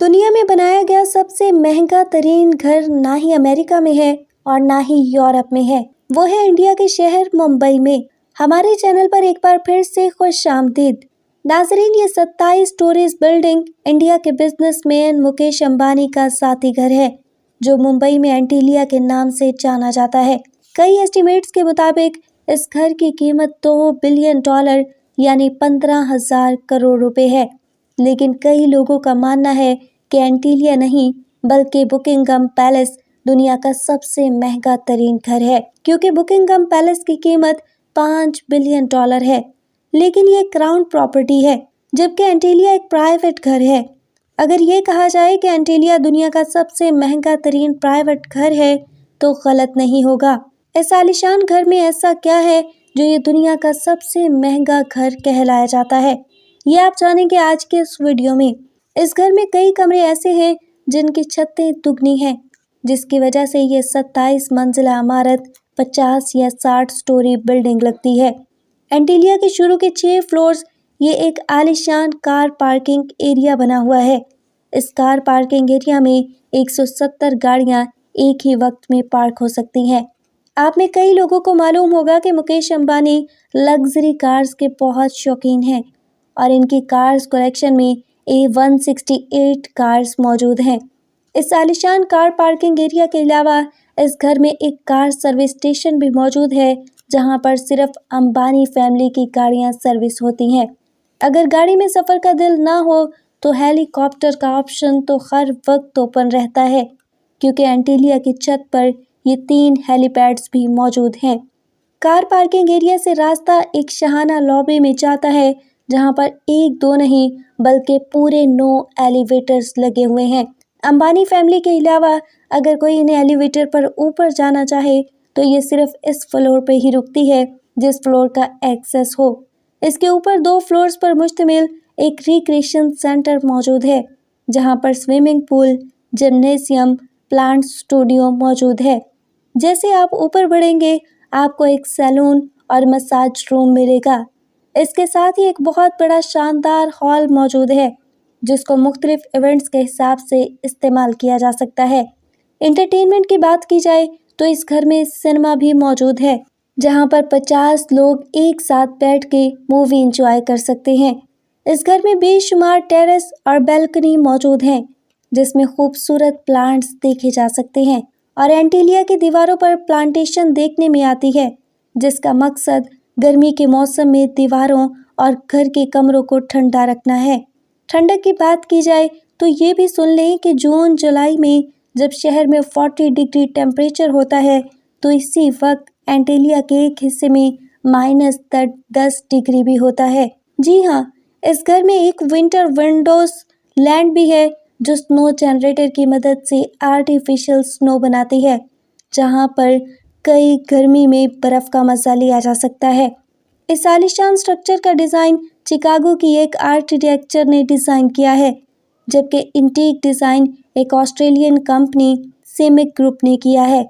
दुनिया में बनाया गया सबसे महंगा तरीन घर ना ही अमेरिका में है और ना ही यूरोप में है, वो है इंडिया के शहर मुंबई में। हमारे चैनल पर एक बार फिर से खुशामदीद। नाजरीन, ये 27 स्टोरीज बिल्डिंग इंडिया के बिजनेसमैन मुकेश अंबानी का साथी घर है, जो मुंबई में एंटीलिया के नाम से जाना जाता है। कई एस्टिमेट्स के मुताबिक इस घर की कीमत $2 बिलियन यानी 15,000 करोड़ रुपए है। लेकिन कई लोगों का मानना है कि एंटीलिया नहीं बल्कि बुकिंगम पैलेस दुनिया का सबसे महंगा तरीन घर है, क्योंकि बुकिंगम पैलेस की कीमत $5 बिलियन है। लेकिन ये क्राउन प्रॉपर्टी है, जबकि एंटीलिया एक प्राइवेट घर है। अगर ये कहा जाए कि एंटीलिया दुनिया का सबसे महंगा तरीन प्राइवेट घर है तो गलत नहीं होगा। इस आलीशान घर में ऐसा क्या है जो ये दुनिया का सबसे महंगा घर कहलाया जाता है, ये आप जानेंगे आज के इस वीडियो में। इस घर में कई कमरे ऐसे हैं जिनकी छतें दुगनी हैं, जिसकी वजह से ये 27 मंजिला इमारत 50 या 60 स्टोरी बिल्डिंग लगती है। एंटीलिया के शुरू के 6 फ्लोर्स ये एक आलीशान कार पार्किंग एरिया बना हुआ है। इस कार पार्किंग एरिया में 170 गाड़ियां एक ही वक्त में पार्क हो सकती हैं। आप में कई लोगों को मालूम होगा कि मुकेश अंबानी लग्जरी कार्स के बहुत शौकीन हैं और इनकी कार्स कलेक्शन में A168 कार्स मौजूद हैं। इस आलीशान कार पार्किंग एरिया के अलावा इस घर में एक कार सर्विस स्टेशन भी मौजूद है, जहां पर सिर्फ अंबानी फैमिली की गाड़ियां सर्विस होती हैं। अगर गाड़ी में सफ़र का दिल ना हो तो हेलीकॉप्टर का ऑप्शन तो हर वक्त ओपन रहता है, क्योंकि एंटीलिया की छत पर ये 3 हेलीपैड्स भी मौजूद हैं। कार पार्किंग एरिया से रास्ता एक शाहाना लॉबी में जाता है, जहां पर 1-2 नहीं बल्कि पूरे 9 एलिवेटर्स लगे हुए हैं। अंबानी फैमिली के अलावा अगर कोई इन्हें एलिवेटर पर ऊपर जाना चाहे तो ये सिर्फ इस फ्लोर पे ही रुकती है जिस फ्लोर का एक्सेस हो। इसके ऊपर 2 फ्लोर्स पर मुश्तमिल एक रिक्रिएशन सेंटर मौजूद है, जहां पर swimming pool, gymnasium, plant studio मौजूद है। जैसे आप ऊपर बढ़ेंगे आपको एक सैलून और मसाज रूम मिलेगा। इसके साथ ही एक बहुत बड़ा शानदार हॉल मौजूद है, जिसको मुख्तलिफ इवेंट्स के हिसाब से इस्तेमाल किया जा सकता है। एंटरटेनमेंट की बात की जाए तो इस घर में सिनेमा भी मौजूद है, जहां पर 50 लोग एक साथ बैठ के मूवी एंजॉय कर सकते हैं। इस घर में बेशुमार टेरेस और बैल्कनी मौजूद हैं, जिसमें खूबसूरत प्लांट्स देखे जा सकते हैं। और एंटीलिया की दीवारों पर प्लांटेशन देखने में आती है, जिसका मकसद गर्मी के मौसम में दीवारों और घर के कमरों को ठंडा रखना है। ठंडक की बात की जाए तो ये भी सुन लें कि जून जुलाई में जब शहर में 40 डिग्री टेम्परेचर होता है तो इसी वक्त एंटीलिया के एक हिस्से में -10 डिग्री भी होता है। जी हाँ, इस घर में एक विंटर विंडोज लैंड भी है, जो स्नो जनरेटर की मदद से आर्टिफिशियल स्नो बनाती है, जहां पर कई गर्मी में बर्फ का मजा लिया जा सकता है। इस आलीशान स्ट्रक्चर का डिज़ाइन शिकागो की एक आर्किटेक्चर ने डिज़ाइन किया है, जबकि इंटीक डिज़ाइन एक ऑस्ट्रेलियन कंपनी सेमिक ग्रुप ने किया है।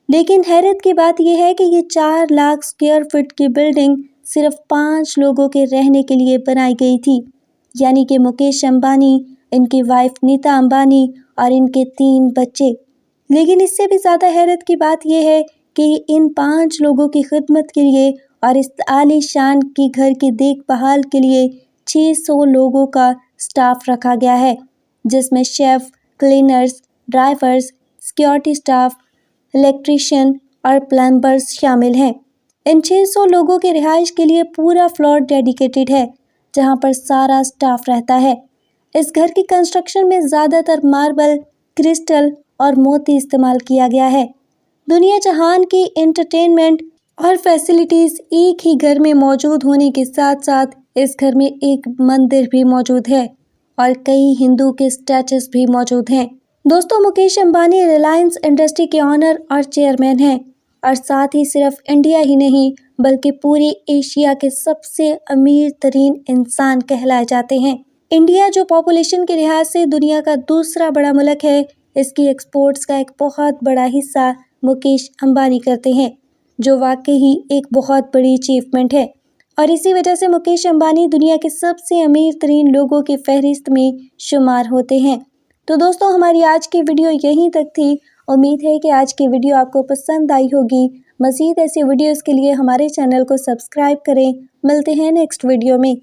लेकिन हैरत की बात यह है कि ये 4 लाख स्क्वायर फीट की बिल्डिंग सिर्फ 5 लोगों के रहने के लिए बनाई गई थी, यानी कि मुकेश अंबानी, इनकी वाइफ नीता अंबानी और इनके 3 बच्चे। लेकिन इससे भी ज़्यादा हैरत की बात यह है कि इन 5 लोगों की खिदमत के लिए और इस आलीशान की घर की देखभाल के लिए 600 लोगों का स्टाफ रखा गया है, जिसमें chef, cleaners, drivers, security staff, electrician और प्लम्बर्स शामिल हैं। इन 600 लोगों के रिहाइश के लिए पूरा फ्लोर डेडिकेटेड है, जहां पर सारा स्टाफ रहता है। इस घर की कंस्ट्रक्शन में ज़्यादातर मार्बल, क्रिस्टल और मोती इस्तेमाल किया गया है। दुनिया जहान की एंटरटेनमेंट और फैसिलिटीज़ एक ही घर में मौजूद होने के साथ साथ इस घर में एक मंदिर भी मौजूद है और कई हिंदू के स्टैचूज भी मौजूद हैं। दोस्तों, मुकेश अंबानी रिलायंस इंडस्ट्री के ऑनर और चेयरमैन हैं और साथ ही सिर्फ इंडिया ही नहीं बल्कि पूरी एशिया के सबसे अमीर तरीन इंसान कहलाए जाते हैं। इंडिया जो पॉपुलेशन के लिहाज से दुनिया का दूसरा बड़ा मुल्क है, इसकी एक्सपोर्ट्स का एक बहुत बड़ा हिस्सा मुकेश अंबानी करते हैं, जो वाकई ही एक बहुत बड़ी अचीवमेंट है। और इसी वजह से मुकेश अंबानी दुनिया के सबसे अमीर तरीन लोगों की फहरिस्त में शुमार होते हैं। तो दोस्तों हमारी आज की वीडियो यहीं तक थी। उम्मीद है कि आज की वीडियो आपको पसंद आई होगी। मज़ीद ऐसी वीडियोस के लिए हमारे चैनल को सब्सक्राइब करें। मिलते हैं नेक्स्ट वीडियो में।